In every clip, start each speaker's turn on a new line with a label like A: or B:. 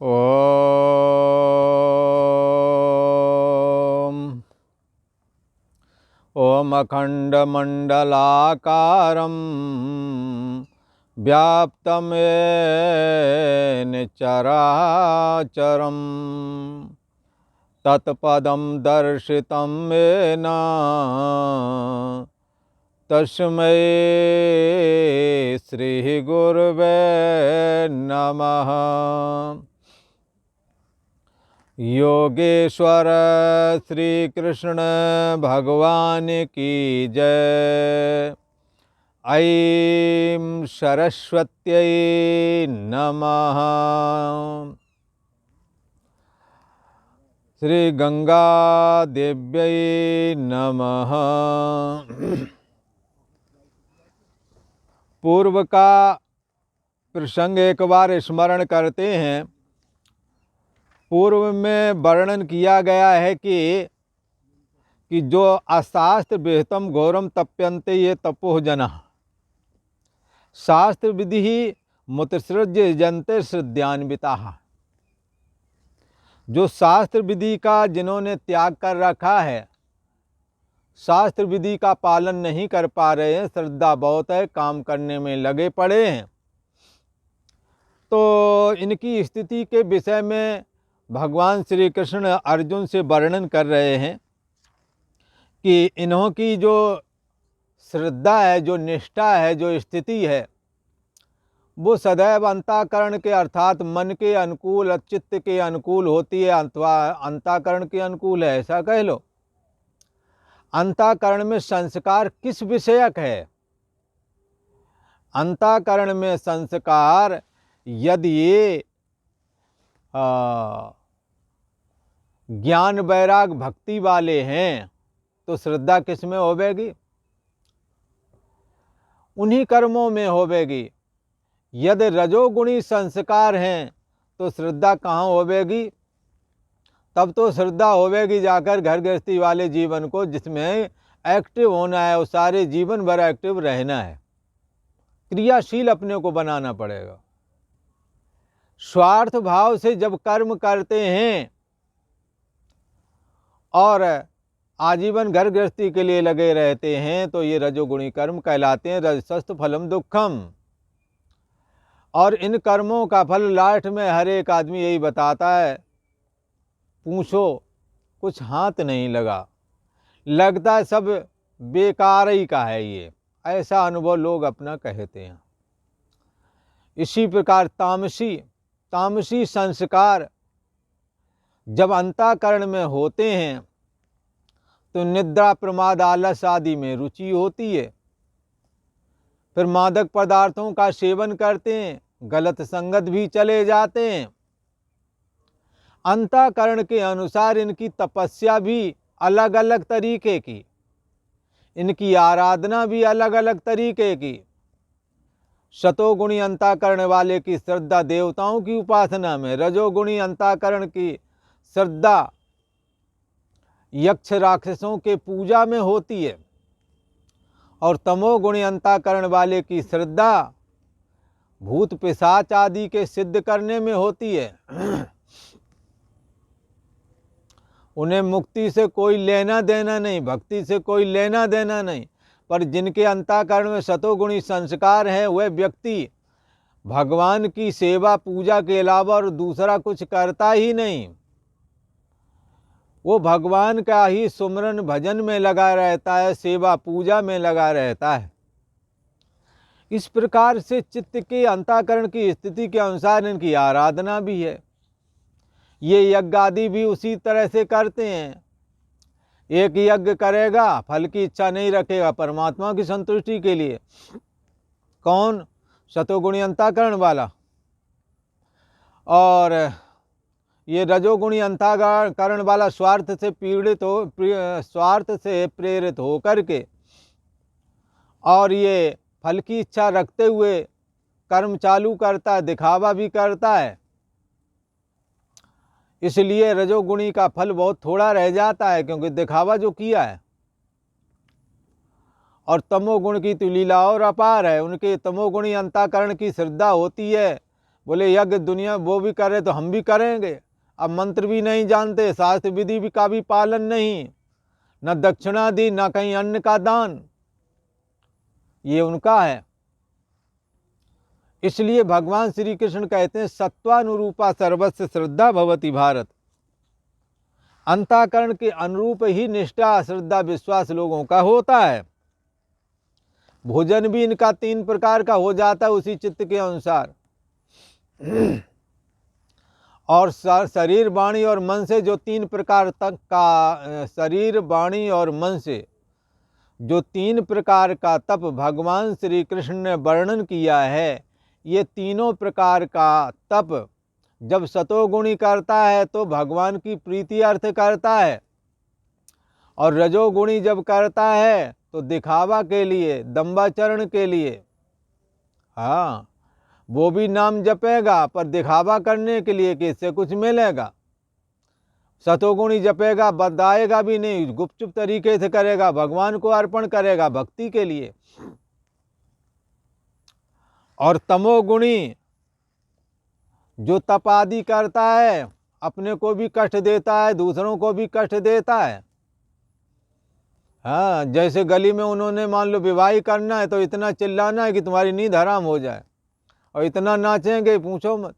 A: ॐ अखण्डमण्डलाकारं व्याप्तमेन चराचरं तत्पदं दर्शितं येन तस्मै श्रीगुरुवे नमः। योगेश्वर श्री कृष्ण भगवान की जय। ऐं सरस्वत्यै नमः। श्री गंगा देव्यै नमः। पूर्व का प्रसंग एक बार स्मरण करते हैं। पूर्व में वर्णन किया गया है कि जो अशास्त्र विहितम घोरम तप्यन्ते ये तपोः जनः शास्त्र विधि मुत्सृज्य यजन्ते श्रद्धान्विताः। जो शास्त्र विधि का जिन्होंने त्याग कर रखा है, शास्त्र विधि का पालन नहीं कर पा रहे हैं, श्रद्धा बहुत है, काम करने में लगे पड़े हैं, तो इनकी स्थिति के विषय में भगवान श्री कृष्ण अर्जुन से वर्णन कर रहे हैं कि इन्हों की जो श्रद्धा है, जो निष्ठा है, जो स्थिति है, वो सदैव अंतःकरण के अर्थात मन के अनुकूल, चित्त के अनुकूल होती है अथवा अंतःकरण के अनुकूल है, ऐसा कह लो। अंतःकरण में संस्कार किस विषयक है? अंतःकरण में संस्कार यदि ये ज्ञान वैराग भक्ति वाले हैं तो श्रद्धा किस में होवेगी? उन्हीं कर्मों में होवेगी। यदि रजोगुणी संस्कार हैं तो श्रद्धा कहाँ होवेगी? तब तो श्रद्धा होवेगी जाकर घर गृहस्थी वाले जीवन को, जिसमें एक्टिव होना है और सारे जीवन भर एक्टिव रहना है, क्रियाशील अपने को बनाना पड़ेगा। स्वार्थ भाव से जब कर्म करते हैं और आजीवन घर गृहस्थी के लिए लगे रहते हैं तो ये रजोगुणी कर्म कहलाते हैं। रजसस्तु फलम दुखम। और इन कर्मों का फल लास्ट में हर एक आदमी यही बताता है, पूछो कुछ हाथ नहीं लगा, लगता है सब बेकार ही का है ये, ऐसा अनुभव लोग अपना कहते हैं। इसी प्रकार तामसी संस्कार जब अंतःकरण में होते हैं तो निद्रा, प्रमाद, आलस आदि में रुचि होती है। फिर मादक पदार्थों का सेवन करते हैं, गलत संगत भी चले जाते हैं। अंतःकरण के अनुसार इनकी तपस्या भी अलग अलग तरीके की, इनकी आराधना भी अलग अलग तरीके की। सतोगुणी अंतःकरण वाले की श्रद्धा देवताओं की उपासना में, रजोगुणी अंतःकरण की श्रद्धा यक्ष राक्षसों के पूजा में होती है, और तमोगुणी अंतःकरण वाले की श्रद्धा भूत पिशाच आदि के सिद्ध करने में होती है। उन्हें मुक्ति से कोई लेना देना नहीं, भक्ति से कोई लेना देना नहीं, पर जिनके अंतःकरण में सतोगुणी संस्कार हैं वह व्यक्ति भगवान की सेवा पूजा के अलावा और दूसरा कुछ करता ही नहीं। वो भगवान का ही सुमरन भजन में लगा रहता है, सेवा पूजा में लगा रहता है। इस प्रकार से चित्त के अंतःकरण की स्थिति के अनुसार इनकी आराधना भी है। ये यज्ञ आदि भी उसी तरह से करते हैं। एक यज्ञ करेगा, फल की इच्छा नहीं रखेगा, परमात्मा की संतुष्टि के लिए। कौन? सतोगुणी अंतःकरण वाला। और ये रजोगुणी अंतःकरण वाला स्वार्थ से प्रेरित हो करके और ये फल की इच्छा रखते हुए कर्म चालू करता है, दिखावा भी करता है। इसलिए रजोगुणी का फल बहुत थोड़ा रह जाता है, क्योंकि दिखावा जो किया है। और तमोगुण की तो लीला और अपार है। उनके तमोगुणी अंतःकरण की श्रद्धा होती है, बोले यज्ञ दुनिया वो भी करे तो हम भी करेंगे। अब मंत्र भी नहीं जानते, शास्त्र विधि भी का भी पालन नहीं, न दक्षिणा दी, न कहीं अन्न का दान, ये उनका है। इसलिए भगवान श्री कृष्ण कहते हैं सत्वानुरूपा सर्वस्य श्रद्धा भवति भारत। अंतःकरण के अनुरूप ही निष्ठा, श्रद्धा, विश्वास लोगों का होता है। भोजन भी इनका 3 प्रकार का हो जाता है उसी चित्त के अनुसार। और शरीर, वाणी और मन से जो 3 प्रकार तक का, शरीर, वाणी और मन से जो 3 प्रकार का तप भगवान श्री कृष्ण ने वर्णन किया है, ये तीनों प्रकार का तप जब सतोगुणी करता है तो भगवान की प्रीति अर्थ करता है, और रजोगुणी जब करता है तो दिखावा के लिए, दंबाचरण के लिए। हाँ, वो भी नाम जपेगा पर दिखावा करने के लिए कि इससे कुछ मिलेगा। सतोगुणी जपेगा, बताएगा भी नहीं, गुपचुप तरीके से करेगा, भगवान को अर्पण करेगा भक्ति के लिए। और तमोगुणी जो तप आदि करता है, अपने को भी कष्ट देता है, दूसरों को भी कष्ट देता है। हाँ, जैसे गली में उन्होंने मान लो विवाह करना है तो इतना चिल्लाना है कि तुम्हारी नींद हराम हो जाए, और इतना नाचेंगे पूछो मत।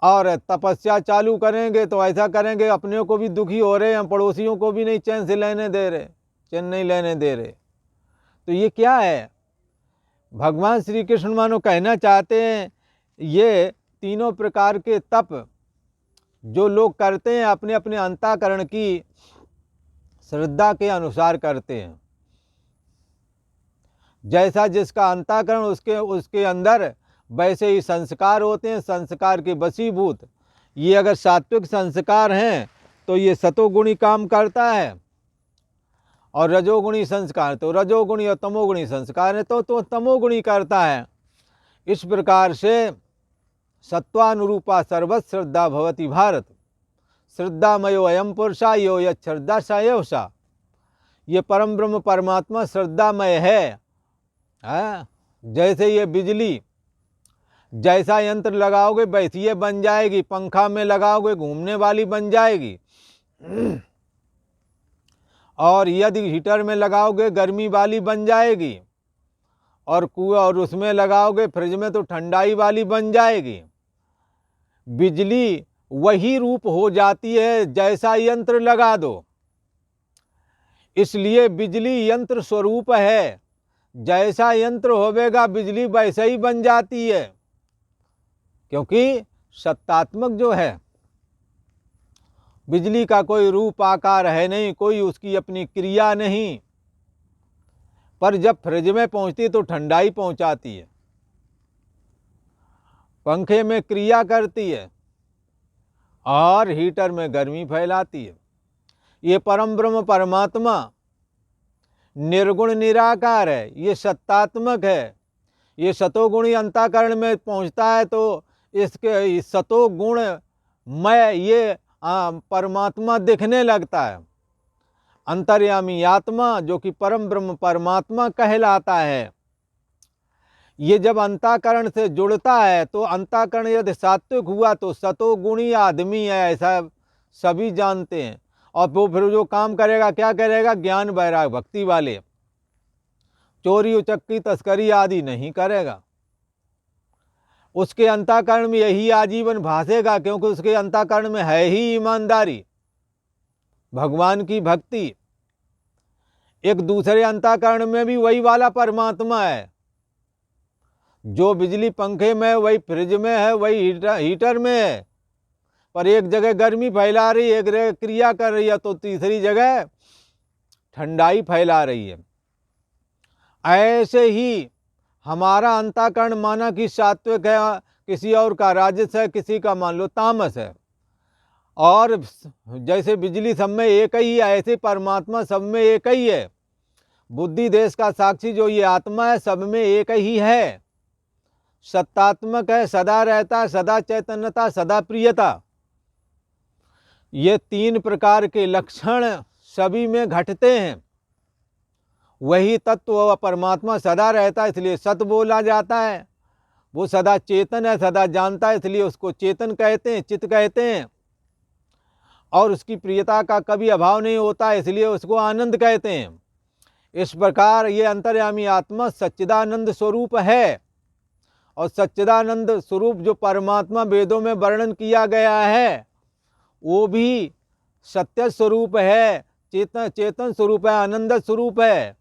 A: और तपस्या चालू करेंगे तो ऐसा करेंगे, अपने को भी दुखी हो रहे हैं, पड़ोसियों को भी नहीं चैन से लेने दे रहे, चैन नहीं लेने दे रहे। तो ये क्या है? भगवान श्री कृष्ण मानो कहना चाहते हैं ये तीनों प्रकार के तप जो लोग करते हैं अपने अपने अंतःकरण की श्रद्धा के अनुसार करते हैं। जैसा जिसका अंतःकरण उसके अंदर वैसे ही संस्कार होते हैं, संस्कार के वशीभूत। ये अगर सात्विक संस्कार हैं तो ये सतोगुणी काम करता है, और रजोगुणी संस्कार तो रजोगुणी, और तमोगुणी संस्कार है तो तमोगुणी करता है। इस प्रकार से सत्वानुरूपा सर्वश्रद्धा भवति भारत। श्रद्धामयो अयम पुरुषा यो यच्छ्रद्धा स एव सा। ये परम ब्रह्म परमात्मा श्रद्धामय है। जैसे ये बिजली, जैसा यंत्र लगाओगे वैसी ये बन जाएगी, पंखा में लगाओगे घूमने वाली बन जाएगी, और यदि हीटर में लगाओगे गर्मी वाली बन जाएगी, और उसमें लगाओगे फ्रिज में तो ठंडाई वाली बन जाएगी। बिजली वही रूप हो जाती है जैसा यंत्र लगा दो। इसलिए बिजली यंत्र स्वरूप है, जैसा यंत्र होवेगा बिजली वैसे ही बन जाती है, क्योंकि सत्तात्मक जो है बिजली का कोई रूप आकार है नहीं, कोई उसकी अपनी क्रिया नहीं, पर जब फ्रिज में पहुंचती तो ठंडाई पहुंचाती है, पंखे में क्रिया करती है, और हीटर में गर्मी फैलाती है। ये परम ब्रह्म परमात्मा निर्गुण निराकार है, ये सत्तात्मक है। ये सतोगुणी अंतःकरण में पहुंचता है तो इसके सतोगुण मय ये परमात्मा दिखने लगता है। अंतर्यामी आत्मा जो कि परम ब्रह्म परमात्मा कहलाता है, ये जब अंतःकरण से जुड़ता है तो अंतःकरण यदि सात्विक हुआ तो सतोगुणी आदमी है, ऐसा सभी जानते हैं। और वो फिर जो काम करेगा क्या करेगा? ज्ञान वैराग भक्ति वाले, चोरी उचक्की तस्करी आदि नहीं करेगा। उसके अंतःकरण में यही आजीवन भासेगा, क्योंकि उसके अंतःकरण में है ही ईमानदारी, भगवान की भक्ति। एक दूसरे अंतःकरण में भी वही वाला परमात्मा है, जो बिजली पंखे में, वही फ्रिज में है, वही हीटर में है, पर एक जगह गर्मी फैला रही है, एक जगह क्रिया कर रही है, तो तीसरी जगह ठंडाई फैला रही है। ऐसे ही हमारा अंतःकरण माना कि सात्विक है, किसी और का राजस है, किसी का मान लो तामस है। और जैसे बिजली सब में एक ही है, ऐसे परमात्मा सब में एक ही है। बुद्धि देश का साक्षी जो ये आत्मा है सब में एक ही है, सत्तात्मक है, सदा रहता, सदा चैतन्यता, सदा प्रियता। ये 3 प्रकार के लक्षण सभी में घटते हैं। वही तत्व व परमात्मा सदा रहता है, इसलिए सत बोला जाता है। वो सदा चेतन है, सदा जानता है, इसलिए उसको चेतन कहते हैं, चित्त कहते हैं। और उसकी प्रियता का कभी अभाव नहीं होता, इसलिए उसको आनंद कहते हैं। इस प्रकार ये अंतर्यामी आत्मा सच्चिदानंद स्वरूप है। और सच्चिदानंद स्वरूप जो परमात्मा वेदों में वर्णन किया गया है वो भी सत्य स्वरूप है, चेतन स्वरूप है, आनंद स्वरूप है।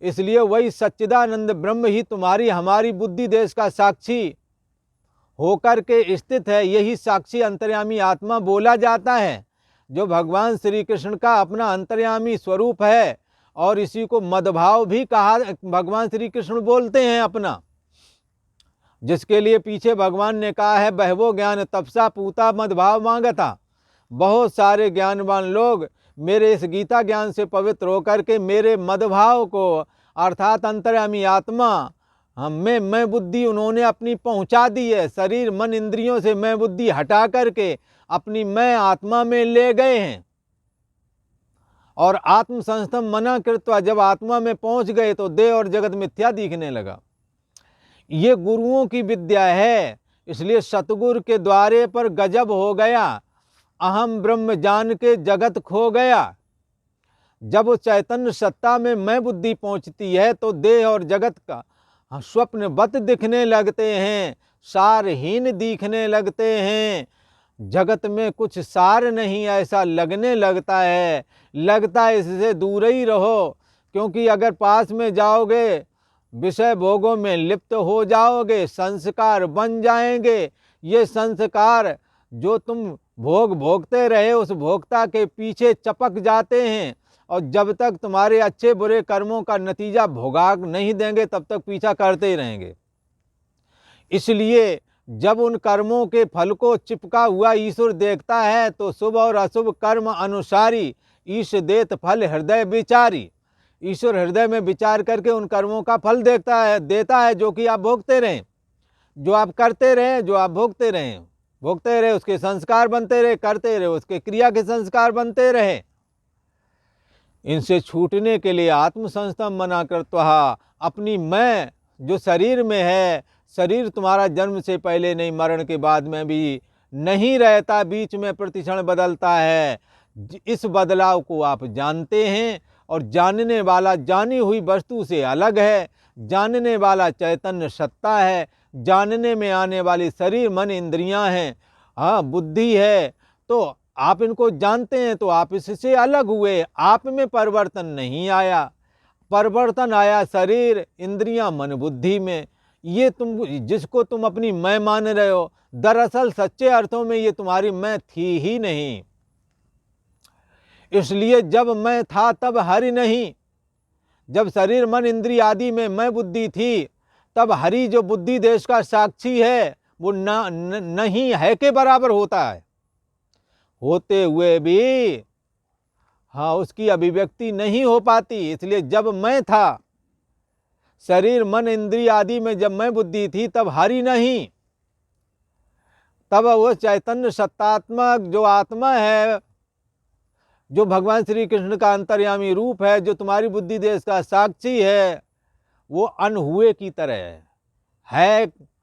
A: इसलिए वही सच्चिदानंद ब्रह्म ही तुम्हारी हमारी बुद्धि देश का साक्षी होकर के स्थित है। यही साक्षी अंतर्यामी आत्मा बोला जाता है, जो भगवान श्री कृष्ण का अपना अंतर्यामी स्वरूप है। और इसी को मदभाव भी कहा, भगवान श्री कृष्ण बोलते हैं अपना, जिसके लिए पीछे भगवान ने कहा है बहवो ज्ञान तपसा पूता मदभाव मांगता। बहुत सारे ज्ञानवान लोग मेरे इस गीता ज्ञान से पवित्र होकर के मेरे मदभाव को अर्थात अंतर्यामी आत्मा मैं बुद्धि उन्होंने अपनी पहुंचा दी है। शरीर मन इंद्रियों से मैं बुद्धि हटा करके अपनी मैं आत्मा में ले गए हैं। और आत्म संस्थम मना कृत्वा, जब आत्मा में पहुंच गए तो देह और जगत मिथ्या दिखने लगा। ये गुरुओं की विद्या है, इसलिए सतगुरु के द्वारे पर गजब हो गया। अहम ब्रह्म जान के जगत खो गया। जब वो चैतन्य सत्ता में मैं बुद्धि पहुंचती है तो देह और जगत का स्वप्नवत दिखने लगते हैं, सारहीन दिखने लगते हैं। जगत में कुछ सार नहीं ऐसा लगने लगता है। लगता है इससे दूर ही रहो, क्योंकि अगर पास में जाओगे विषय भोगों में लिप्त हो जाओगे, संस्कार बन जाएंगे। ये संस्कार जो तुम भोग भोगते रहे उस भोक्ता के पीछे चपक जाते हैं, और जब तक तुम्हारे अच्छे बुरे कर्मों का नतीजा भोगा नहीं देंगे तब तक पीछा करते ही रहेंगे। इसलिए जब उन कर्मों के फल को चिपका हुआ ईश्वर देखता है तो शुभ और अशुभ कर्म अनुसारी ईश देत फल हृदय विचारी। ईश्वर हृदय में विचार करके उन कर्मों का फल देता है जो कि आप भोगते रहें, जो आप करते रहें, जो आप भोगते रहे उसके संस्कार बनते रहे, करते रहे उसके क्रिया के संस्कार बनते रहे। इनसे छूटने के लिए आत्मसंस्थम मना करत्वा, अपनी मैं जो शरीर में है, शरीर तुम्हारा जन्म से पहले नहीं, मरण के बाद में भी नहीं रहता, बीच में प्रतिक्षण बदलता है। इस बदलाव को आप जानते हैं, और जानने वाला जानी हुई वस्तु से अलग है। जानने वाला चैतन्य सत्ता है, जानने में आने वाली शरीर मन इंद्रियां हैं, हाँ बुद्धि है। तो आप इनको जानते हैं तो आप इससे अलग हुए, आप में परिवर्तन नहीं आया। परिवर्तन आया शरीर इंद्रियां मन बुद्धि में। ये तुम जिसको तुम अपनी मैं मान रहे हो, दरअसल सच्चे अर्थों में ये तुम्हारी मैं थी ही नहीं। इसलिए जब मैं था तब हरि नहीं। जब शरीर मन इंद्रिय आदि में मैं बुद्धि थी तब हरि जो बुद्धि देश का साक्षी है वो नहीं है के बराबर होता है। होते हुए भी हाँ उसकी अभिव्यक्ति नहीं हो पाती। इसलिए जब मैं था शरीर मन इंद्रिय आदि में, जब मैं बुद्धि थी तब हरि नहीं, तब वो चैतन्य सत्तात्मक जो आत्मा है, जो भगवान श्री कृष्ण का अंतर्यामी रूप है, जो तुम्हारी बुद्धि देश का साक्षी है, वो अनहुए की तरह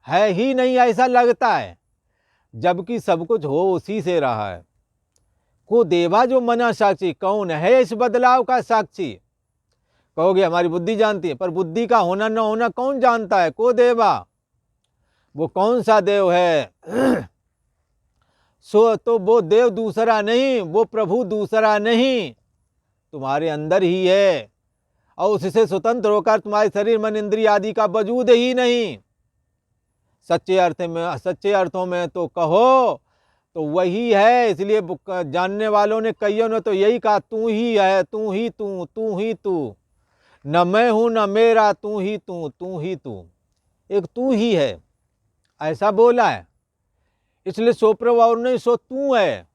A: है ही नहीं ऐसा लगता है, जबकि सब कुछ हो उसी से रहा है। को देवा जो मना साक्षी, कौन है इस बदलाव का साक्षी? कहोगे हमारी बुद्धि जानती है, पर बुद्धि का होना न होना कौन जानता है? को देवा, वो कौन सा देव है? सो तो वो देव दूसरा नहीं, वो प्रभु दूसरा नहीं, तुम्हारे अंदर ही है, और उससे स्वतंत्र होकर तुम्हारे शरीर मन इंद्रिय आदि का वजूद ही नहीं। सच्चे अर्थों में तो कहो तो वही है। इसलिए जानने वालों ने, कईयों ने तो यही कहा, तू ही है, तू ही तू, तू ही तू, न मैं हूं न मेरा, तू ही तू, तू ही तू, एक तू ही है, ऐसा बोला है। इसलिए सो प्रभु और नहीं, सो तू है।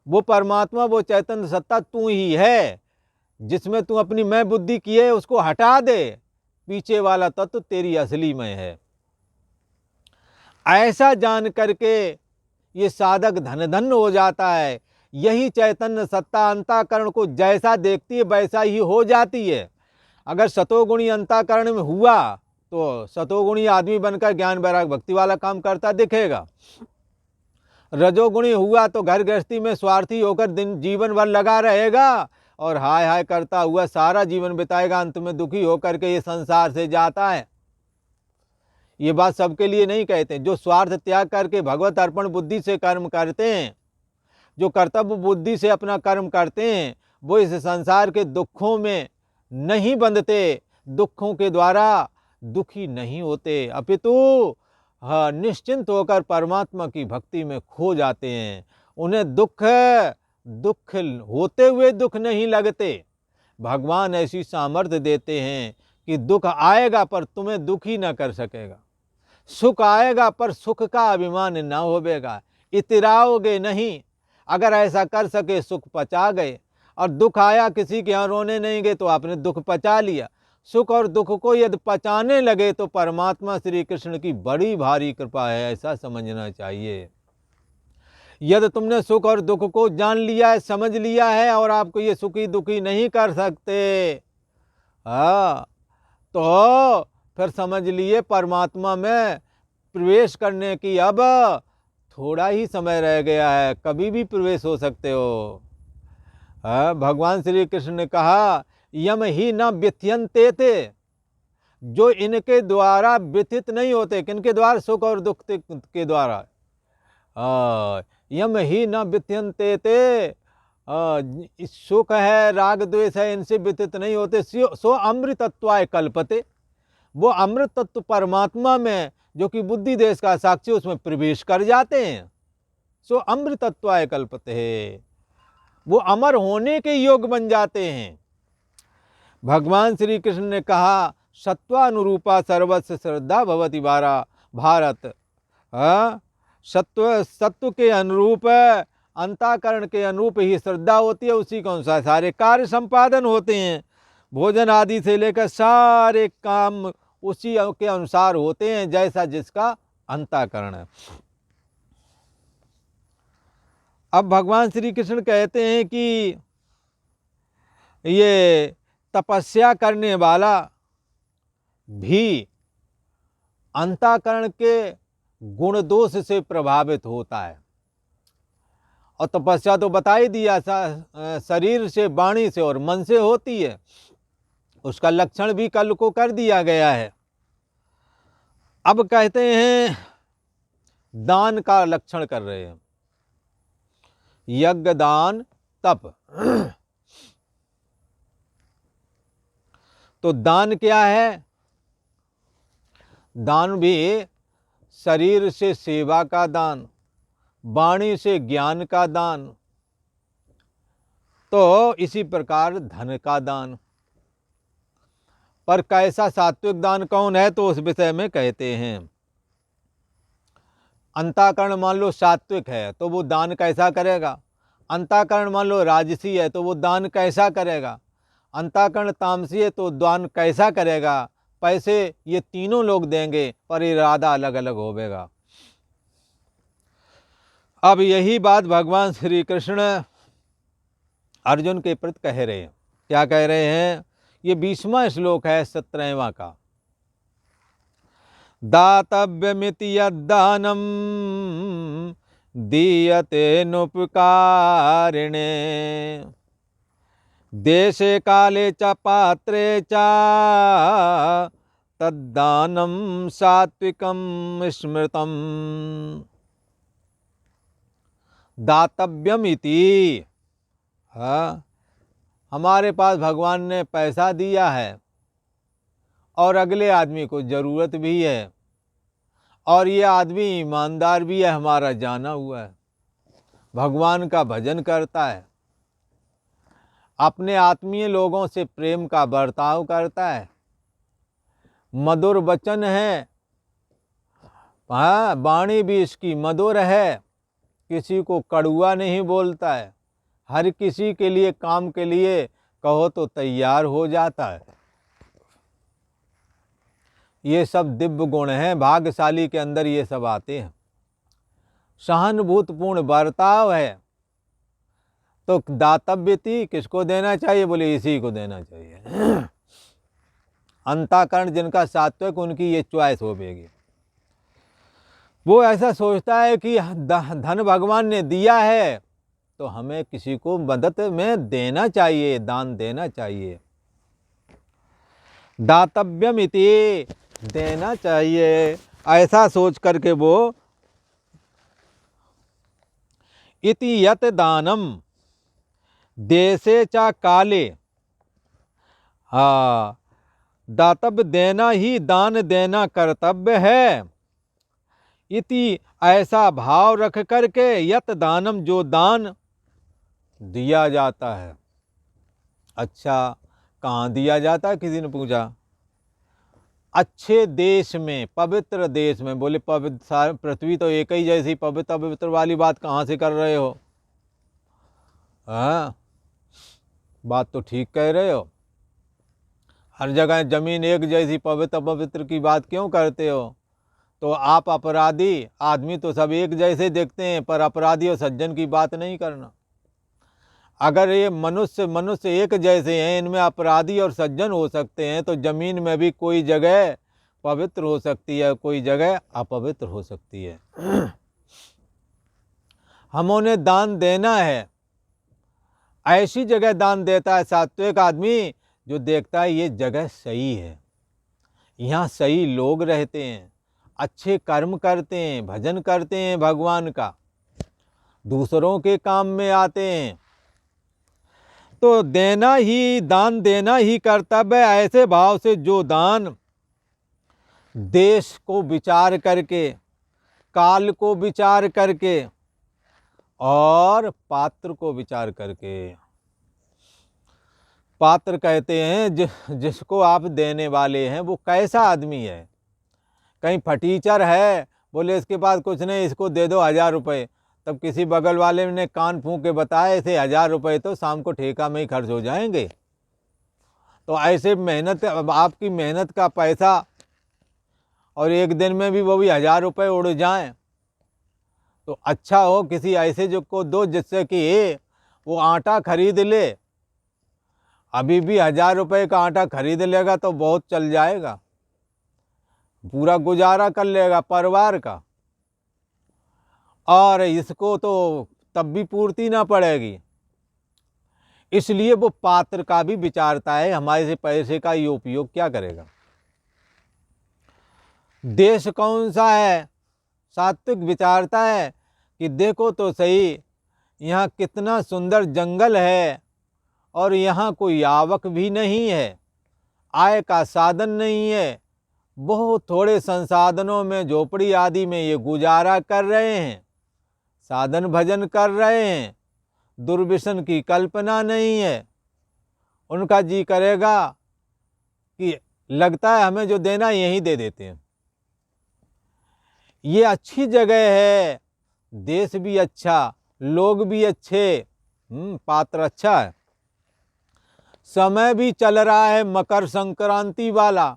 A: वो परमात्मा, वो चैतन्य सत्ता तू ही है, जिसमें तू अपनी मैं बुद्धि की है उसको हटा दे, पीछे वाला तत्व तेरी असली मैं है। ऐसा जान करके ये साधक धन धन हो जाता है। यही चैतन्य सत्ता अंतःकरण को जैसा देखती है वैसा ही हो जाती है। अगर सतोगुणी अंतःकरण में हुआ तो सतोगुणी आदमी बनकर ज्ञान वैराग भक्ति वाला काम करता दिखेगा। रजोगुणी हुआ तो घर गृहस्थी में स्वार्थी होकर दिन जीवन भर लगा रहेगा और हाय हाय करता हुआ सारा जीवन बिताएगा, अंत में दुखी होकर के ये संसार से जाता है। ये बात सबके लिए नहीं कहते। जो स्वार्थ त्याग करके भगवत अर्पण बुद्धि से कर्म करते हैं, जो कर्तव्य बुद्धि से अपना कर्म करते हैं, वो इस संसार के दुखों में नहीं बंधते, दुखों के द्वारा दुखी नहीं होते, अपितु निश्चिंत होकर परमात्मा की भक्ति में खो जाते हैं। उन्हें दुख होते हुए दुख नहीं लगते। भगवान ऐसी सामर्थ्य देते हैं कि दुख आएगा पर तुम्हें दुखी न कर सकेगा, सुख आएगा पर सुख का अभिमान न होवेगा, इतराओगे नहीं। अगर ऐसा कर सके सुख पचा गए, और दुख आया किसी के यहाँ रोने नहीं गए तो आपने दुख पचा लिया। सुख और दुख को यदि पचाने लगे तो परमात्मा श्री कृष्ण की बड़ी भारी कृपा है, ऐसा समझना चाहिए। यदि तुमने सुख और दुख को जान लिया है, समझ लिया है, और आपको ये सुखी दुखी नहीं कर सकते, तो फिर समझ लिए परमात्मा में प्रवेश करने की अब थोड़ा ही समय रह गया है, कभी भी प्रवेश हो सकते हो। भगवान श्री कृष्ण ने कहा यम ही न व्यथयन्ते थे, जो इनके द्वारा व्यथित नहीं होते। किनके द्वारा? सुख और दुख के द्वारा। यम ही न व्यथयन्ते थे, सुख है राग द्वेष है इनसे व्यथित नहीं होते। सो अमृतत्वाय कल्पते, वो अमृत तत्व परमात्मा में जो कि बुद्धि देश का साक्षी, उसमें प्रवेश कर जाते हैं। सो अमृतत्वाय कल्पते है, वो अमर होने के योग बन जाते हैं। भगवान श्री कृष्ण ने कहा सत्वानुरूपा सर्वस्व श्रद्धा भवति भारत। सत्व के अनुरूप, अंतःकरण के अनुरूप ही श्रद्धा होती है, उसी के अनुसार सारे कार्य संपादन होते हैं। भोजन आदि से लेकर सारे काम उसी के अनुसार होते हैं, जैसा जिसका अंतःकरण है। अब भगवान श्री कृष्ण कहते हैं कि ये तपस्या करने वाला भी अंतःकरण के गुण दोष से प्रभावित होता है। और तपस्या तो बता ही दिया, शरीर से, वाणी से और मन से होती है। उसका लक्षण भी कल को कर दिया गया है। अब कहते हैं दान का लक्षण कर रहे हैं, यज्ञ दान तप। तो दान क्या है? दान भी शरीर से सेवा का दान, वाणी से ज्ञान का दान, तो इसी प्रकार धन का दान। पर कैसा सात्विक दान कौन है, तो उस विषय में कहते हैं। अंतःकरण मान लो सात्विक है तो वो दान कैसा करेगा? अंतःकरण मान लो राजसी है तो वो दान कैसा करेगा? अंतःकरण तामसी है तो दान कैसा करेगा? पैसे ये तीनों लोग देंगे पर इरादा अलग अलग होगा। अब यही बात भगवान श्री कृष्ण अर्जुन के प्रति कह रहे हैं। क्या कह रहे हैं? ये 20वां श्लोक है 17वां का। दातव्यमिति यद्दानम दीयते नुपकारिणे देशे काले च पात्रे च तद्दानम सात्विकम स्मृतम। दातव्यम इति, हमारे पास भगवान ने पैसा दिया है और अगले आदमी को ज़रूरत भी है, और ये आदमी ईमानदार भी है, हमारा जाना हुआ है, भगवान का भजन करता है, अपने आत्मीय लोगों से प्रेम का बर्ताव करता है, मधुर वचन है, वाणी भी इसकी मधुर है, किसी को कड़ुआ नहीं बोलता है, हर किसी के लिए काम के लिए कहो तो तैयार हो जाता है। ये सब दिव्य गुण हैं, भाग्यशाली के अंदर ये सब आते हैं। सहानुभूतिपूर्ण बर्ताव है। तो दातव्य किसको देना चाहिए? बोले इसी को देना चाहिए। अंतःकरण जिनका सात्विक, उनकी ये चॉइस होगी। वो ऐसा सोचता है कि धन भगवान ने दिया है तो हमें किसी को मदद में देना चाहिए, दान देना चाहिए। दातव्यम इति, देना चाहिए, ऐसा सोच करके वो इति यत दानम देशे च काले, हाँ, दातव्य देना ही दान देना कर्तव्य है। इति ऐसा भाव रख करके यत दानम, जो दान दिया जाता है। अच्छा, कहाँ दिया जाता है? किसी ने पूछा। अच्छे देश में, पवित्र देश में। बोले पवित्र, पृथ्वी तो एक ही जैसी, पवित्र पवित्र वाली बात कहाँ से कर रहे हो? हाँ, बात तो ठीक कह रहे हो। हर जगह जमीन एक जैसी, पवित्र पवित्र की बात क्यों करते हो? तो आप अपराधी, आदमी तो सब एक जैसे देखते हैं, पर अपराधी और सज्जन की बात नहीं करना। अगर ये मनुष्य एक जैसे हैं, इनमें अपराधी और सज्जन हो सकते हैं, तो जमीन में भी कोई जगह पवित्र हो सकती है, कोई जगह अपवित्र हो सकती है। हमने दान देना है, ऐसी जगह दान देता है सात्विक आदमी जो देखता है ये जगह सही है, यहाँ सही लोग रहते हैं, अच्छे कर्म करते हैं, भजन करते हैं भगवान का, दूसरों के काम में आते हैं, तो देना ही, दान देना ही कर्तव्य है। ऐसे भाव से जो दान देश को विचार करके, काल को विचार करके और पात्र को विचार करके, पात्र कहते हैं जिसको आप देने वाले हैं वो कैसा आदमी है। कहीं फटीचर है, बोले इसके पास कुछ नहीं, इसको दे दो 1000 रुपये, तब किसी बगल वाले ने कान फूंक के बताया इसे 1000 रुपये तो शाम को ठेका में ही खर्च हो जाएंगे। तो ऐसे मेहनत, आपकी मेहनत का पैसा और एक दिन में भी वो भी 1000 रुपये उड़ जाएं, तो अच्छा हो किसी ऐसे जो को दो जिससे कि वो आटा खरीद ले। अभी भी 1000 रुपये का आटा खरीद लेगा तो बहुत चल जाएगा, पूरा गुजारा कर लेगा परिवार का, और इसको तो तब भी पूर्ति ना पड़ेगी। इसलिए वो पात्र का भी विचारता है, हमारे से पैसे का ये उपयोग क्या करेगा। देश कौन सा है? सात्विक विचारता है कि देखो तो सही, यहाँ कितना सुंदर जंगल है और यहाँ कोई आवक भी नहीं है, आय का साधन नहीं है, बहुत थोड़े संसाधनों में, झोपड़ी आदि में ये गुजारा कर रहे हैं, साधन भजन कर रहे हैं, दुर्व्यसन की कल्पना नहीं है। उनका जी करेगा कि लगता है हमें जो देना यहीं दे देते हैं। ये अच्छी जगह है, देश भी अच्छा, लोग भी अच्छे, पात्र अच्छा है, समय भी चल रहा है मकर संक्रांति वाला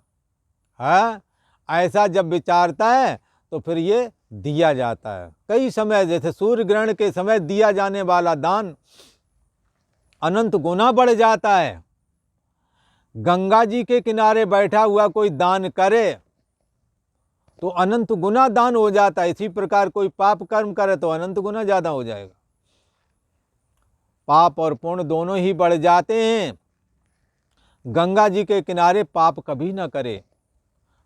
A: है। ऐसा जब विचारता है तो फिर ये दिया जाता है। कई समय, जैसे सूर्य ग्रहण के समय दिया जाने वाला दान अनंत गुना बढ़ जाता है। गंगा जी के किनारे बैठा हुआ कोई दान करे तो अनंत गुना दान हो जाता है। इसी प्रकार कोई पाप कर्म करे तो अनंत गुना ज़्यादा हो जाएगा। पाप और पुण्य दोनों ही बढ़ जाते हैं। गंगा जी के किनारे पाप कभी ना करे,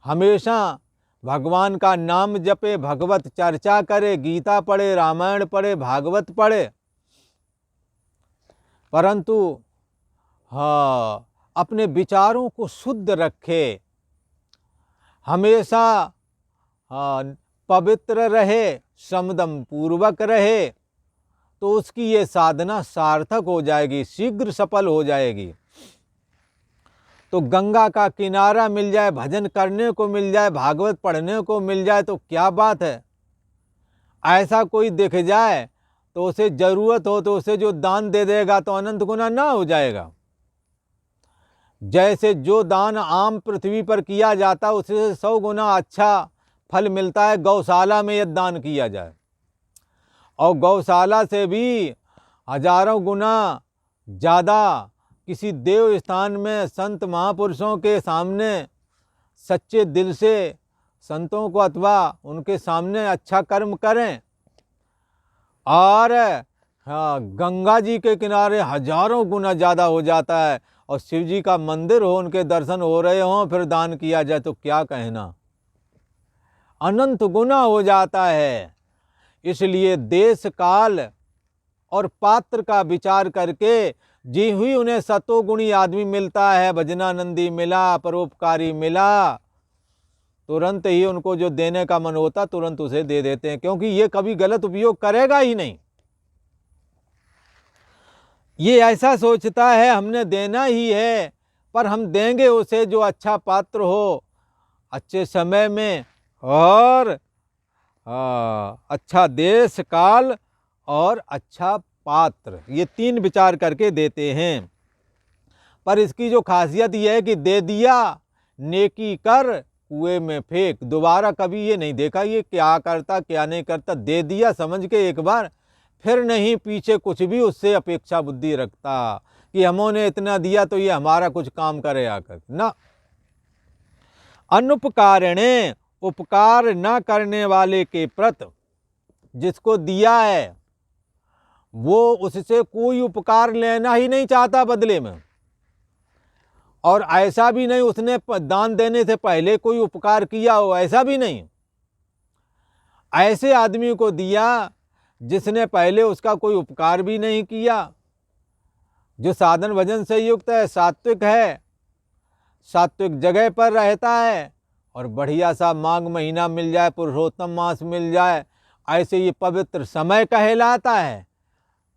A: हमेशा भगवान का नाम जपे, भगवत चर्चा करे, गीता पढ़े, रामायण पढ़े, भागवत पढ़े, परंतु हाँ, अपने विचारों को शुद्ध रखे, हमेशा पवित्र रहे, समदम पूर्वक रहे, तो उसकी ये साधना सार्थक हो जाएगी, शीघ्र सफल हो जाएगी। तो गंगा का किनारा मिल जाए, भजन करने को मिल जाए, भागवत पढ़ने को मिल जाए तो क्या बात है। ऐसा कोई दिख जाए तो उसे जरूरत हो तो उसे जो दान दे देगा तो अनंत गुना ना हो जाएगा। जैसे जो दान आम पृथ्वी पर किया जाता उससे 100 गुना अच्छा फल मिलता है गौशाला में यदि दान किया जाए, और गौशाला से भी हजारों गुना ज़्यादा किसी देव स्थान में संत महापुरुषों के सामने सच्चे दिल से संतों को अथवा उनके सामने अच्छा कर्म करें। और हाँ, गंगा जी के किनारे हजारों गुना ज़्यादा हो जाता है, और शिव जी का मंदिर हो, उनके दर्शन हो रहे हों, फिर दान किया जाए तो क्या कहना, अनंत गुना हो जाता है। इसलिए देश काल और पात्र का विचार करके जी हुई उन्हें सतोगुणी आदमी मिलता है, भजनानंदी मिला, परोपकारी मिला, तुरंत ही उनको जो देने का मन होता तुरंत उसे दे देते हैं, क्योंकि ये कभी गलत उपयोग करेगा ही नहीं। ये ऐसा सोचता है हमने देना ही है, पर हम देंगे उसे जो अच्छा पात्र हो, अच्छे समय में, और अच्छा देश काल और अच्छा पात्र, ये 3 विचार करके देते हैं। पर इसकी जो खासियत यह है कि दे दिया, नेकी कर, कुएं में फेंक, दोबारा कभी ये नहीं देखा ये क्या करता क्या नहीं करता, दे दिया समझ के एक बार, फिर नहीं पीछे कुछ भी उससे अपेक्षा बुद्धि रखता कि हमने इतना दिया तो ये हमारा कुछ काम करे आकर ना। अनुपकारणे, उपकार न करने वाले के प्रति, जिसको दिया है वो उससे कोई उपकार लेना ही नहीं चाहता बदले में, और ऐसा भी नहीं उसने दान देने से पहले कोई उपकार किया हो, ऐसा भी नहीं। ऐसे आदमी को दिया जिसने पहले उसका कोई उपकार भी नहीं किया, जो साधन भजन से युक्त है, सात्विक है, सात्विक जगह पर रहता है, और बढ़िया सा माघ महीना मिल जाए, पुरुषोत्तम मास मिल जाए, ऐसे ये पवित्र समय कहलाता है,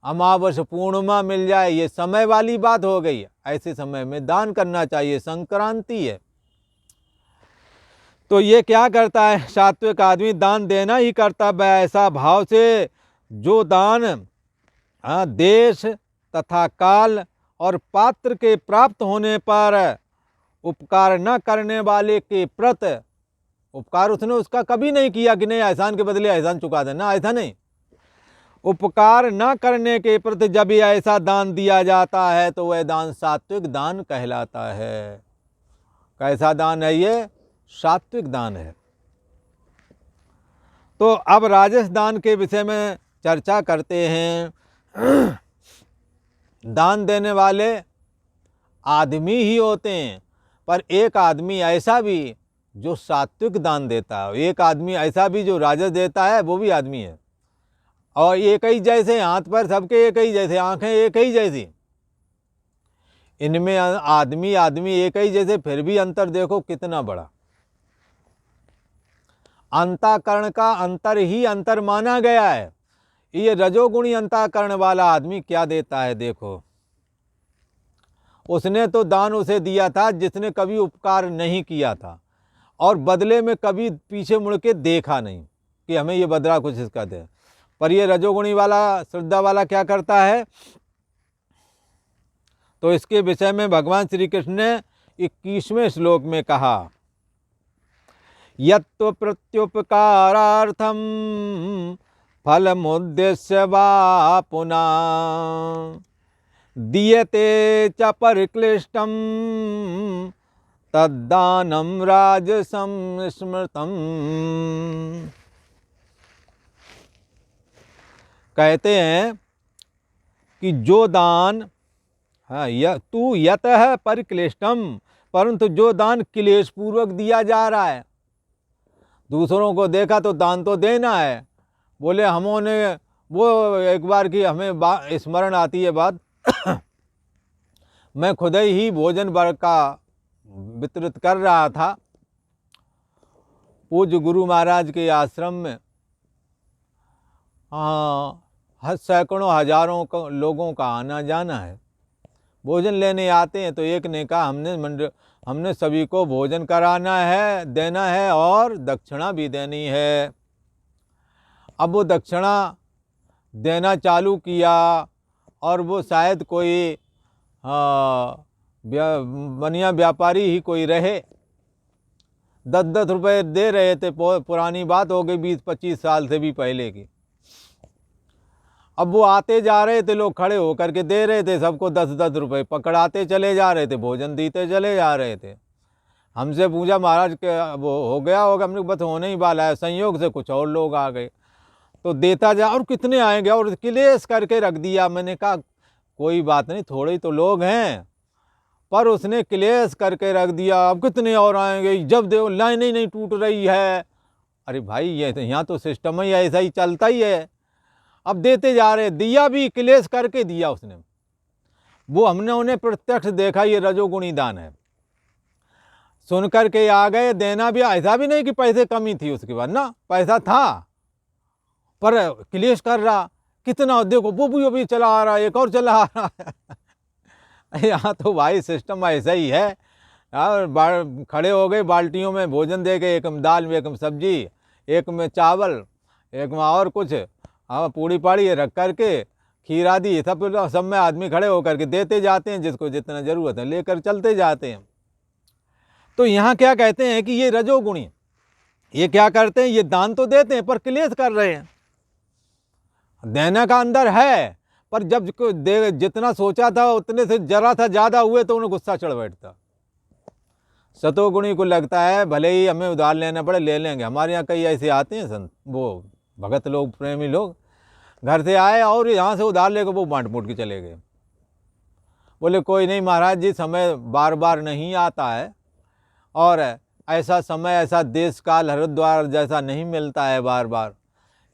A: अमावस पूर्णिमा मिल जाए, ये समय वाली बात हो गई। ऐसे समय में दान करना चाहिए, संक्रांति है। तो ये क्या करता है, सात्विक आदमी दान देना ही करता है ऐसा भाव से, जो दान देश तथा काल और पात्र के प्राप्त होने पर उपकार न करने वाले के प्रति, उपकार उसने उसका कभी नहीं किया कि नहीं एहसान के बदले एहसान चुका देना, ऐसा नहीं। उपकार न करने के प्रति जब ये ऐसा दान दिया जाता है तो वह दान सात्विक दान कहलाता है। कैसा दान है ये? सात्विक दान है। तो अब राजस दान के विषय में चर्चा करते हैं। दान देने वाले आदमी ही होते हैं, पर एक आदमी ऐसा भी जो सात्विक दान देता है, एक आदमी ऐसा भी जो राजस देता है, वो भी आदमी है। और एक ही जैसे हाथ पैर सबके एक ही जैसे, आंखें एक ही जैसी, इनमें आदमी आदमी एक ही जैसे, फिर भी अंतर देखो कितना बड़ा। अंतःकरण का अंतर ही अंतर माना गया है। ये रजोगुणी अंतःकरण वाला आदमी क्या देता है देखो, उसने तो दान उसे दिया था जिसने कभी उपकार नहीं किया था, और बदले में कभी पीछे मुड़ के देखा नहीं कि हमें ये बदला कुछ इसका दे। पर ये रजोगुणी वाला, श्रद्धा वाला क्या करता है, तो इसके विषय में भगवान श्री कृष्ण ने 21वें श्लोक में कहा, यत्तो प्रत्युपकारार्थम फलमुद्देश्य वा पुनः दीयते च परिक्लिष्टम तद्दानम राजसं स्मृतम। कहते हैं कि जो दान, तू यतः परिक्लिष्टम, परंतु जो दान क्लेश पूर्वक दिया जा रहा है, दूसरों को देखा तो दान तो देना है, बोले हमने वो एक बार की हमें स्मरण आती है बात। मैं खुद ही भोजन वर्ग का वितरित कर रहा था पूज्य गुरु महाराज के आश्रम में। सैकड़ों हजारों लोगों का आना जाना है, भोजन लेने आते हैं। तो एक ने कहा हमने सभी को भोजन कराना है, देना है, और दक्षिणा भी देनी है। अब वो दक्षिणा देना चालू किया, और वो शायद कोई बनिया व्यापारी ही कोई रहे, 10-10 रुपये दे रहे थे। पुरानी बात हो गई, 20-25 साल से भी पहले की। अब वो आते जा रहे थे, लोग खड़े होकर के दे रहे थे सबको 10-10 रुपये, पकड़ाते चले जा रहे थे, भोजन देते चले जा रहे थे। हमसे पूछा महाराज के वो हो गया होगा, हमने बस होने ही वाला है, संयोग से कुछ और लोग आ गए। तो देता जा, और कितने आएंगे, और क्लेश करके रख दिया। मैंने कहा कोई बात नहीं, थोड़े ही तो लोग हैं, पर उसने क्लेश करके रख दिया, अब कितने और आएंगे, जब देखो लाइन ही नहीं टूट रही है। अरे भाई ये तो यहाँ तो सिस्टम ही ऐसा ही चलता ही है। अब देते जा रहे, दिया भी क्लेश करके दिया उसने। वो हमने उन्हें प्रत्यक्ष देखा, ये रजोगुणी दान है। सुन करके आ गए, देना भी ऐसा भी नहीं कि पैसे कमी थी उसके बाद, ना पैसा था, पर क्लेश कर रहा, कितना देखो वो भी चला आ रहा है, एक और चला आ रहा है। यहाँ तो भाई सिस्टम ऐसा ही है। और खड़े हो गए, बाल्टियों में भोजन दे के, एक में दाल में, एक में सब्जी, एक में चावल, एक में और कुछ, हाँ पूड़ी पाड़ी रख करके, खीर आदि, सब में आदमी खड़े होकर के देते जाते हैं, जिसको जितना ज़रूरत है लेकर चलते जाते हैं। तो यहाँ क्या कहते हैं कि ये रजोगुणी, ये क्या करते हैं, ये दान तो देते हैं पर क्लेश कर रहे हैं। देने का अंदर है, पर जब जितना सोचा था उतने से जरा था ज़्यादा हुए तो उन्हें गुस्सा चढ़ बैठता। सतोगुणी को लगता है भले ही हमें उधार लेना पड़े ले लेंगे। हमारे यहाँ कई ऐसे आते हैं संत, वो भगत लोग, प्रेमी लोग, घर से आए और यहाँ से उधार लेकर वो बांट मूट के चले गए। बोले कोई नहीं महाराज जी, समय बार बार नहीं आता है, और ऐसा समय, ऐसा देश काल हरिद्वार जैसा नहीं मिलता है बार बार,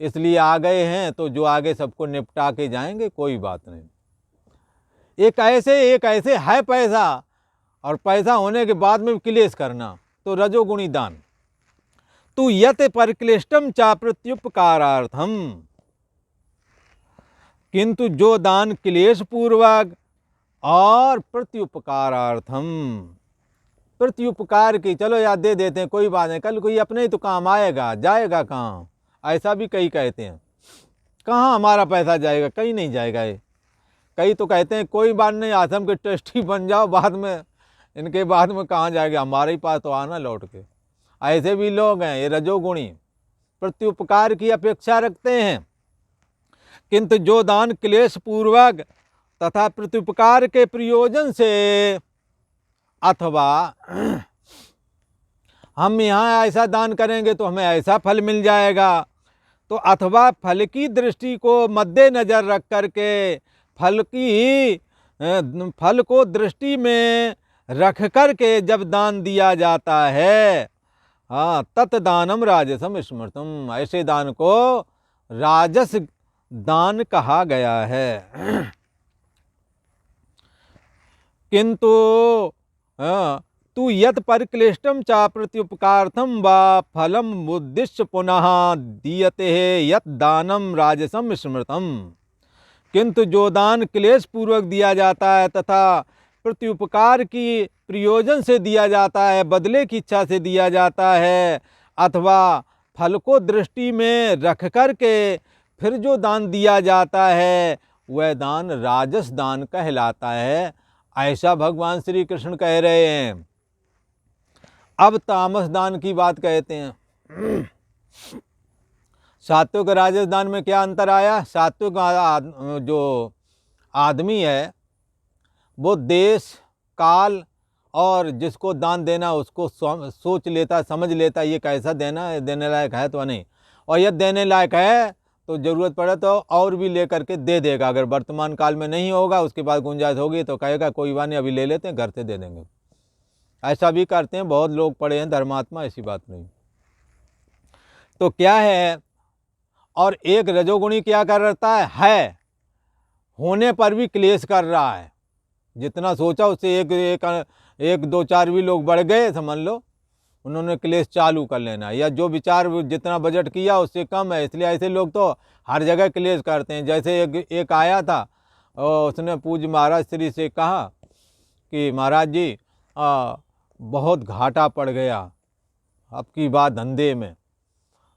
A: इसलिए आ गए हैं, तो जो आगे सबको निपटा के जाएंगे, कोई बात नहीं। एक ऐसे है पैसा, और पैसा होने के बाद में क्लेश करना, तो रजोगुणी दान। तू यत परिक्लिष्टम चा प्रत्युपकारार्थम, किंतु जो दान क्लेश पूर्वक और प्रत्युपकारार्थम, प्रत्युपकार की, चलो याद दे देते हैं, कोई बात नहीं, कल कोई अपने ही तो काम आएगा, जाएगा कहाँ, ऐसा भी कई कहते हैं। कहाँ हमारा पैसा जाएगा, कहीं नहीं जाएगा। ये कई तो कहते हैं कोई बात नहीं, आश्रम के ट्रस्टी बन जाओ, बाद में इनके बाद में कहाँ जाएगा, हमारे ही पास तो आना लौट के। ऐसे भी लोग हैं, ये रजोगुणी प्रत्युपकार की अपेक्षा रखते हैं, किंतु जो दान क्लेश पूर्वक तथा प्रत्युपकार के प्रयोजन से, अथवा हम यहाँ ऐसा दान करेंगे तो हमें ऐसा फल मिल जाएगा, तो अथवा फल की दृष्टि को मद्देनजर रख करके, फल को दृष्टि में रख करके जब दान दिया जाता है, हाँ, तत्दानम राजसम स्मृतम, ऐसे दान को राजस दान कहा गया है। किंतु तू यत परिक्लिष्टम चा प्रत्युपकार्थम वा फलम उद्दिश्य पुनः दीयते यत दानम राजसम स्मृतम, किंतु जो दान क्लेश पूर्वक दिया जाता है तथा प्रत्युपकार की प्रयोजन से दिया जाता है, बदले की इच्छा से दिया जाता है, अथवा फल को दृष्टि में रख करके फिर जो दान दिया जाता है, वह दान राजस दान कहलाता है, ऐसा भगवान श्री कृष्ण कह रहे हैं। अब तामस दान की बात कहते हैं। सात्विक राजस दान में क्या अंतर आया? सात्विक जो आदमी है वो देश काल और जिसको दान देना उसको सोच लेता, समझ लेता, ये कैसा देना है, देने लायक है तो नहीं, और यदि देने लायक है तो ज़रूरत पड़े तो और भी ले करके दे देगा। अगर वर्तमान काल में नहीं होगा, उसके बाद गुंजाइश होगी तो कहेगा कोई बात नहीं, अभी ले लेते हैं, घर से दे देंगे। ऐसा भी करते हैं, बहुत लोग पड़े हैं धर्मात्मा, ऐसी बात नहीं। तो क्या है, और एक रजोगुणी क्या कर रहता है होने पर भी क्लेश कर रहा है। जितना सोचा उससे एक दो चार भी लोग बढ़ गए, समझ लो उन्होंने क्लेश चालू कर लेना, या जो विचार जितना बजट किया उससे कम है, इसलिए ऐसे लोग तो हर जगह क्लेश करते हैं। जैसे एक आया था और उसने पूज्य महाराज श्री से कहा कि महाराज जी बहुत घाटा पड़ गया अब की बात धंधे में।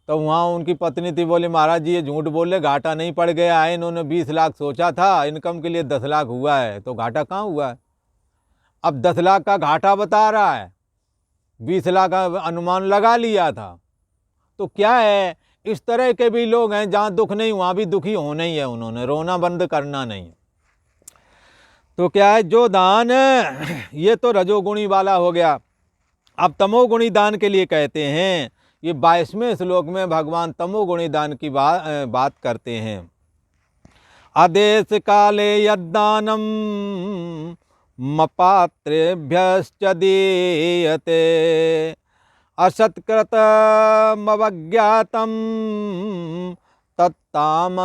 A: तो वहाँ उनकी पत्नी थी, बोले महाराज जी ये झूठ बोले, घाटा नहीं पड़ गया है, इन्होंने 20 लाख सोचा था, इनकम के लिए 10 लाख हुआ है, तो घाटा कहाँ हुआ है? अब 10 लाख का घाटा बता रहा है, 20 लाख का अनुमान लगा लिया था। तो क्या है, इस तरह के भी लोग हैं, जहाँ दुख नहीं वहाँ भी दुखी होना ही है, उन्होंने रोना बंद करना नहीं। तो क्या है, जो दान ये तो रजोगुणी वाला हो गया। अब तमोगुणी दान के लिए कहते हैं, ये 22वें श्लोक में भगवान तमोगुणी दान की बात करते हैं। आदेश काले यद्दानम मपात्रेभ्यश्च दीयते असत्कृतमवज्ञातं तत्तामसमुदाहृतम्।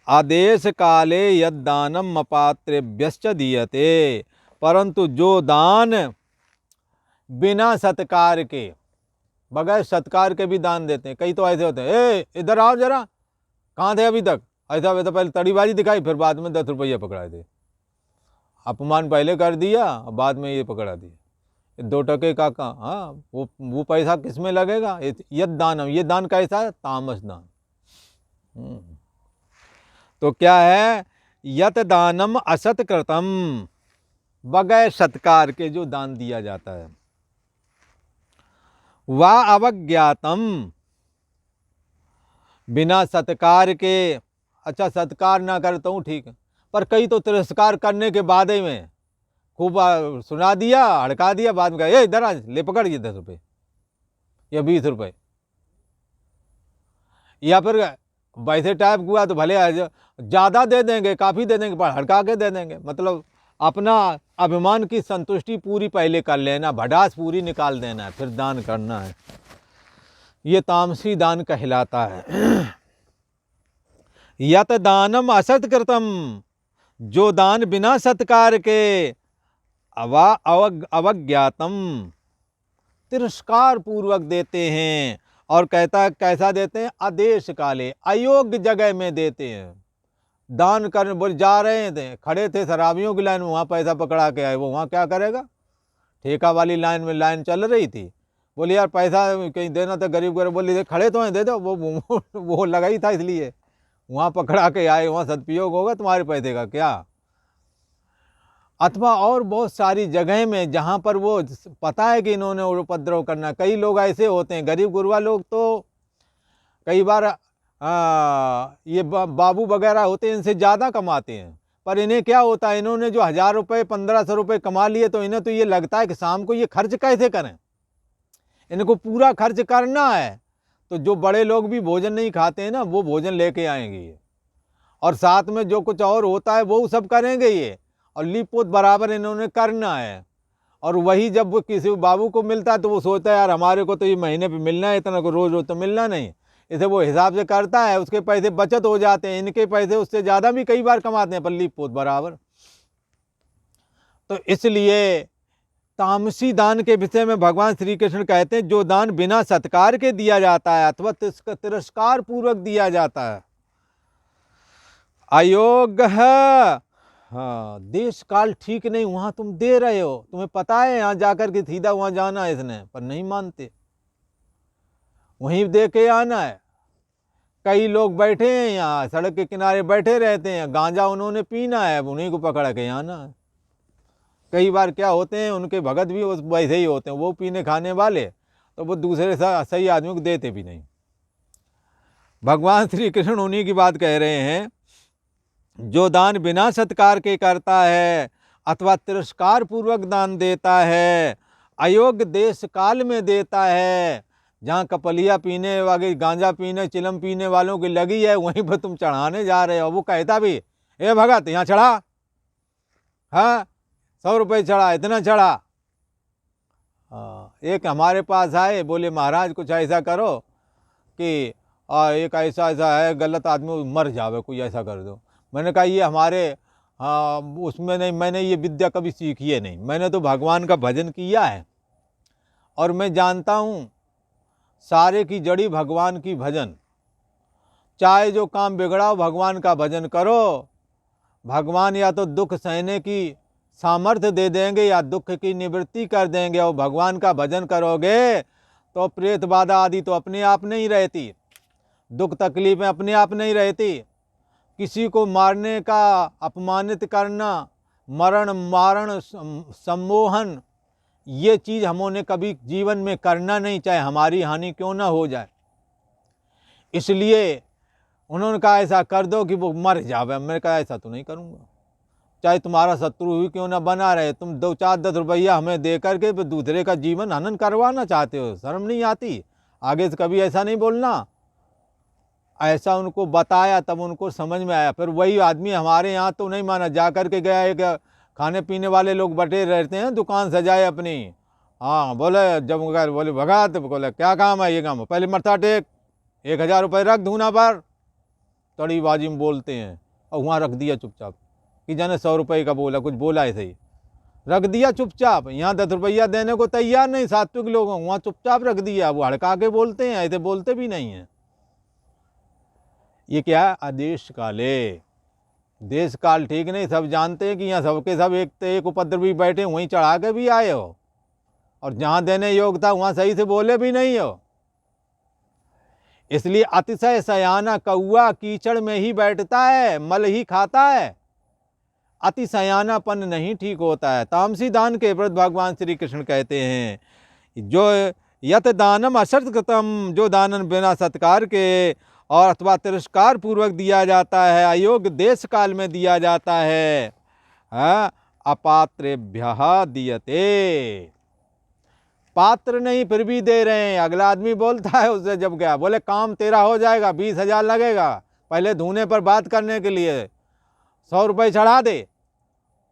A: आदेश काले यद्दानम मपात्रेभ्यश्च दीयते, परंतु जो दान बिना सत्कार के, बगैर सत्कार के भी दान देते हैं। कई तो ऐसे होते हैं, ए इधर आओ जरा, कहाँ थे अभी तक, ऐसा वैसा, पहले तड़ीबाजी दिखाई, फिर बाद में 10 रुपये पकड़ा दे। अपमान पहले कर दिया, बाद में ये पकड़ा दिया। 2 टके का हाँ, वो पैसा किस में लगेगा। यद दानम, ये दान कैसा है, तामस दान। तो क्या है, यत दानम असत कृतम, बगैर सत्कार के जो दान दिया जाता है। वा अवज्ञातम, बिना सत्कार के, अच्छा सत्कार ना करता हूँ ठीक है, पर कई तो तिरस्कार करने के बाद ही में खूब सुना दिया, हड़का दिया, बाद में कहा इधर आ, ले पकड़ ये 10 रुपये या 20 रुपये, या फिर वैसे टाइप हुआ तो भले ज़्यादा दे देंगे, काफ़ी दे देंगे, पर हड़का के दे देंगे। मतलब अपना अभिमान की संतुष्टि पूरी पहले कर लेना, भड़ास पूरी निकाल देना है, फिर दान करना है। ये तामसी दान कहलाता है। यत दानम असत कृतम, जो दान बिना सत्कार के, अवज्ञातम, तिरस्कार पूर्वक देते हैं। और कहता है कैसा देते हैं, आदेश काले, अयोग्य जगह में देते हैं। दान करने बोल जा रहे थे, खड़े थे शराबियों की लाइन में, वहाँ पैसा पकड़ा के आए, वो वहाँ क्या करेगा, ठेका वाली लाइन में लाइन चल रही थी, बोले यार पैसा कहीं देना था, गरीब गरीब, बोले खड़े तो हैं दे दो, वो लगा ही था, इसलिए वहाँ पकड़ा के आए, वहाँ सदुपयोग होगा तुम्हारे पैसे का क्या। अथवा और बहुत सारी जगह में जहाँ पर वो पता है कि इन्होंने उपद्रव करना। कई लोग ऐसे होते हैं, गरीब गुरबा लोग तो कई बार ये बाबू वगैरह होते हैं, इनसे ज़्यादा कमाते हैं, पर इन्हें क्या होता है, इन्होंने जो 1000 रुपये 1500 रुपये कमा लिए, तो इन्हें तो ये लगता है कि शाम को ये खर्च कैसे करें, इनको पूरा खर्च करना है। तो जो बड़े लोग भी भोजन नहीं खाते हैं ना, वो भोजन लेके आएंगे ये, और साथ में जो कुछ और होता है वो सब करेंगे ये, और लीपोत बराबर इन्होंने करना है। और वही जब वो किसी बाबू को मिलता है तो वो सोचता है यार हमारे को तो ये महीने पे मिलना है, इतना को रोज रोज तो मिलना नहीं, इसे वो हिसाब से करता है, उसके पैसे बचत हो जाते हैं, इनके पैसे उससे ज़्यादा भी कई बार कमाते हैं, पर लीपोत बराबर। तो इसलिए तामसी दान के विषय में भगवान श्री कृष्ण कहते हैं, जो दान बिना सत्कार के दिया जाता है अथवा तिरस्कार पूर्वक दिया जाता है, अयोग्य है। हाँ, देश काल ठीक नहीं, वहाँ तुम दे रहे हो, तुम्हें पता है यहाँ जाकर के सीधा वहाँ जाना है इसने, पर नहीं मानते, वहीं दे के आना है। कई लोग बैठे हैं यहाँ सड़क के किनारे बैठे रहते हैं, गांजा उन्होंने पीना है, उन्हीं को पकड़ के आना है। कई बार क्या होते हैं, उनके भगत भी वैसे ही होते हैं, वो पीने खाने वाले, तो वो दूसरे सही आदमी को देते भी नहीं। भगवान श्री कृष्ण उन्हीं की बात कह रहे हैं, जो दान बिना सत्कार के करता है अथवा तिरस्कार पूर्वक दान देता है, अयोग्य देश काल में देता है, जहाँ कपलिया पीने वाले, गांजा पीने, चिलम पीने वालों की लगी है, वहीं पर तुम चढ़ाने जा रहे हो। वो कहता भी, ए भगत यहाँ चढ़ा, हाँ 100 रुपये चढ़ा, इतना चढ़ा। एक हमारे पास आए, बोले महाराज कुछ ऐसा करो कि एक ऐसा है गलत आदमी मर जावे, कोई ऐसा कर दो। मैंने कहा ये हमारे उसमें नहीं, मैंने ये विद्या कभी सीखी है नहीं, मैंने तो भगवान का भजन किया है, और मैं जानता हूँ सारे की जड़ी भगवान की भजन। चाहे जो काम बिगड़ाओ, भगवान का भजन करो, भगवान या तो दुख सहने की सामर्थ्य दे देंगे या दुख की निवृत्ति कर देंगे। और भगवान का भजन करोगे तो प्रेत बाधा आदि तो अपने आप नहीं रहती, दुख तकलीफें अपने आप नहीं रहती। किसी को मारने का, अपमानित करना, मरण मारण सम्मोहन, ये चीज़ हमने कभी जीवन में करना नहीं, चाहे हमारी हानि क्यों ना हो जाए। इसलिए उन्होंने कहा ऐसा कर दो कि वो मर जावे। मैंने कहा ऐसा तो नहीं करूँगा, चाहे तुम्हारा शत्रु ही क्यों ना बना रहे, तुम 2-4-10 रुपया हमें दे करके फिर दूसरे का जीवन हनन करवाना चाहते हो, शर्म नहीं आती? आगे से कभी ऐसा नहीं बोलना। ऐसा उनको बताया, तब उनको समझ में आया। फिर वही आदमी हमारे यहाँ तो नहीं माना, जा कर के गया, एक खाने पीने वाले लोग बटे रहते हैं, दुकान सजाए अपनी। हाँ, बोले जब बोले भगा, तो बोले क्या काम है? ये काम है, पहले मत्था टेक, 1000 रुपये रख धूना पर। तड़ीबाजी में बोलते हैं, और वहाँ रख दिया चुपचाप, कि जाने 100 रुपये का बोला, कुछ बोला ऐसे ही रख दिया चुपचाप। यहाँ 10 रुपया देने को तैयार नहीं, सात्विक लोग वहाँ चुपचाप रख दिया। वो हड़का के बोलते हैं, ऐसे बोलते भी नहीं हैं। ये क्या है? आदेश काले, देश काल ठीक नहीं। सब जानते हैं कि यहाँ सबके सब एक उपद्रवी बैठे, वहीं चढ़ा के भी आए हो, और जहाँ देने योग्य था वहाँ सही से बोले भी नहीं हो। इसलिए अतिशय सयाना कौआ कीचड़ में ही बैठता है, मल ही खाता है। अति सयानापन नहीं ठीक होता है। तामसी दान के प्रति भगवान श्री कृष्ण कहते हैं, जो यत दानम असत कृतम, जो दानन बिना सत्कार के और अथवा तिरस्कार पूर्वक दिया जाता है, अयोग्य देश काल में दिया जाता है, अपात्रेभ्यः दीयते। पात्र नहीं फिर भी दे रहे हैं। अगला आदमी बोलता है उससे जब गया, बोले काम तेरा हो जाएगा, 20,000 लगेगा, पहले धूने पर बात करने के लिए 100 रुपये चढ़ा दे।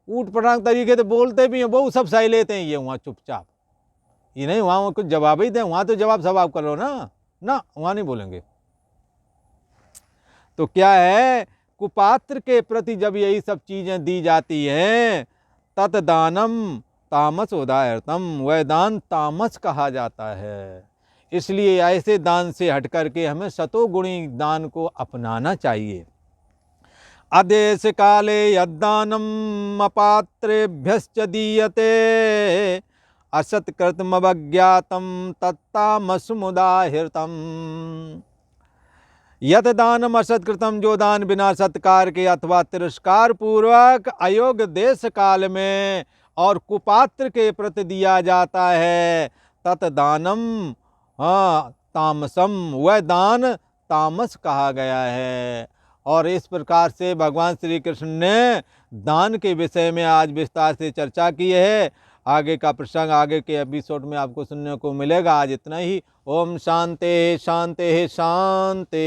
A: ऊट पटांग तरीके से बोलते भी हैं, वो सब सही लेते हैं ये वहाँ चुपचाप। ये नहीं वहाँ कुछ जवाब ही दें, वहाँ तो जवाब सवाब करो ना, वहाँ नहीं बोलेंगे। तो क्या है, कुपात्र के प्रति जब यही सब चीज़ें दी जाती हैं, तत् दानम तामस उदाहरतम, वह दान तामस कहा जाता है। इसलिए ऐसे दान से हट करके हमें सतोगुणी दान को अपनाना चाहिए। अदेश काले यद्दानम अपात्रेभ्यश्च दीयते, असत्कृतमवज्ञातम तत्तामसमुदाहृतम। यत दानम असत्कृतम, जो दान बिना सत्कार के अथवा तिरस्कार पूर्वक अयोग्य देश काल में और कुपात्र के प्रति दिया जाता है, तत् दानम तामसम, वह दान तामस कहा गया है। और इस प्रकार से भगवान श्री कृष्ण ने दान के विषय में आज विस्तार से चर्चा की है। आगे का प्रसंग आगे के एपिसोड में आपको सुनने को मिलेगा। आज इतना ही। ओम शांति शांति शांति।